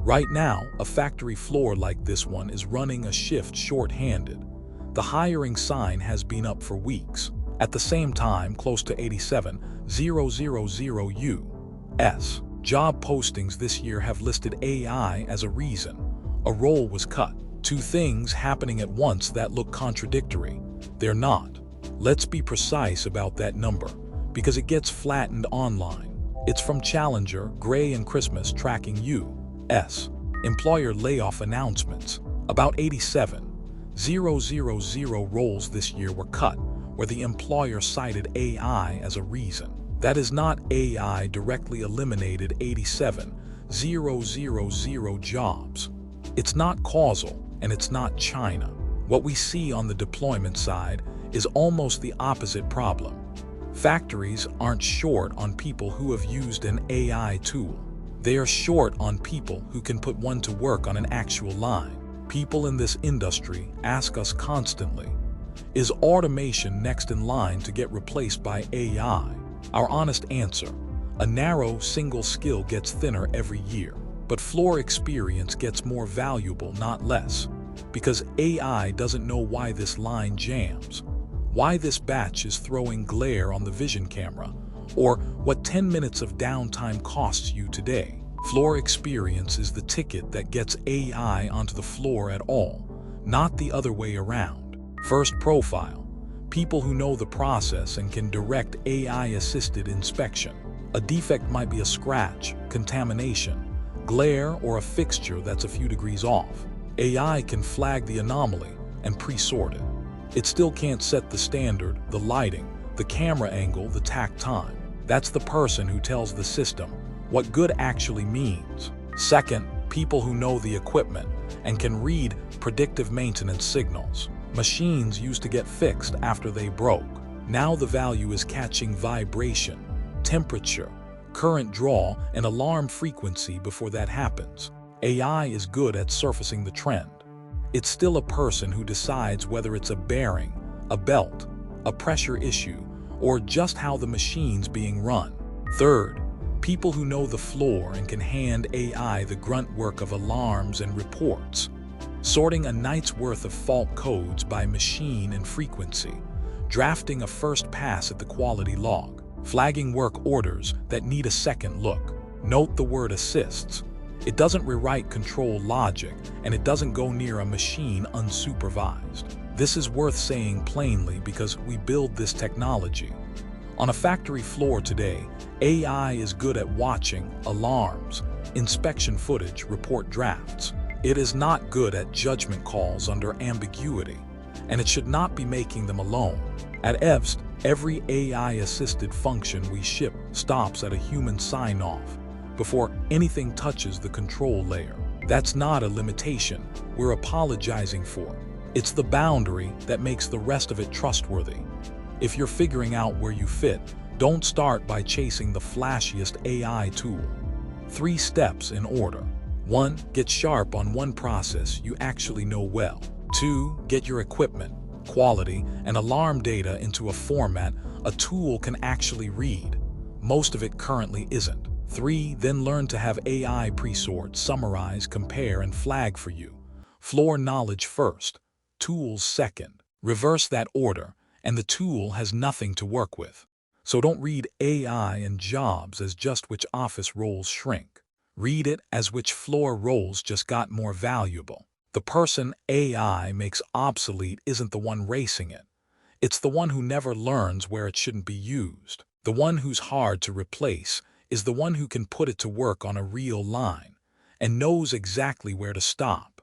Right now, a factory floor like this one is running a shift short-handed. The hiring sign has been up for weeks. At the same time, close to 87,000 U.S. job postings this year have listed AI as a reason. A role was cut. Two things happening at once that look contradictory. They're not. Let's be precise about that number, because it gets flattened online. It's from Challenger, Gray and Christmas tracking U.S. employer layoff announcements. About 87,000 roles this year were cut, where the employer cited AI as a reason. That is not AI directly eliminated 87,000 jobs. It's not causal, and it's not China. What we see on the deployment side is almost the opposite problem. Factories aren't short on people who have used an AI tool. They are short on people who can put one to work on an actual line. People in this industry ask us constantly, is automation next in line to get replaced by AI? Our honest answer, a narrow single skill gets thinner every year, but floor experience gets more valuable, not less, because AI doesn't know why this line jams, why this batch is throwing glare on the vision camera, or what 10 minutes of downtime costs you today. Floor experience is the ticket that gets AI onto the floor at all, not the other way around. First profile, people who know the process and can direct AI-assisted inspection. A defect might be a scratch, contamination, glare, or a fixture that's a few degrees off. AI can flag the anomaly and pre-sort it. It still can't set the standard, the lighting, the camera angle, the tack time. That's the person who tells the system what good actually means. Second, people who know the equipment and can read predictive maintenance signals. Machines used to get fixed after they broke. Now the value is catching vibration, temperature, current draw, and alarm frequency before that happens. AI is good at surfacing the trend. It's still a person who decides whether it's a bearing, a belt, a pressure issue, or just how the machine's being run. Third, people who know the floor and can hand AI the grunt work of alarms and reports, sorting a night's worth of fault codes by machine and frequency, drafting a first pass at the quality log, flagging work orders that need a second look. Note the word assists. It doesn't rewrite control logic, and it doesn't go near a machine unsupervised. This is worth saying plainly because we build this technology. On a factory floor today, AI is good at watching alarms, inspection footage, report drafts. It is not good at judgment calls under ambiguity, and it should not be making them alone. At EVST, every AI-assisted function we ship stops at a human sign-off before anything touches the control layer. That's not a limitation we're apologizing for. It's the boundary that makes the rest of it trustworthy. If you're figuring out where you fit, don't start by chasing the flashiest AI tool. 3 steps in order. 1. Get sharp on one process you actually know well. 2. Get your equipment, quality, and alarm data into a format a tool can actually read. Most of it currently isn't. 3. Then learn to have AI pre-sort, summarize, compare, and flag for you. Floor knowledge first, tools second. Reverse that order, and the tool has nothing to work with. So don't read AI and jobs as just which office roles shrink. Read it as which floor roles just got more valuable. The person AI makes obsolete isn't the one racing it. It's the one who never learns where it shouldn't be used. The one who's hard to replace is the one who can put it to work on a real line and knows exactly where to stop.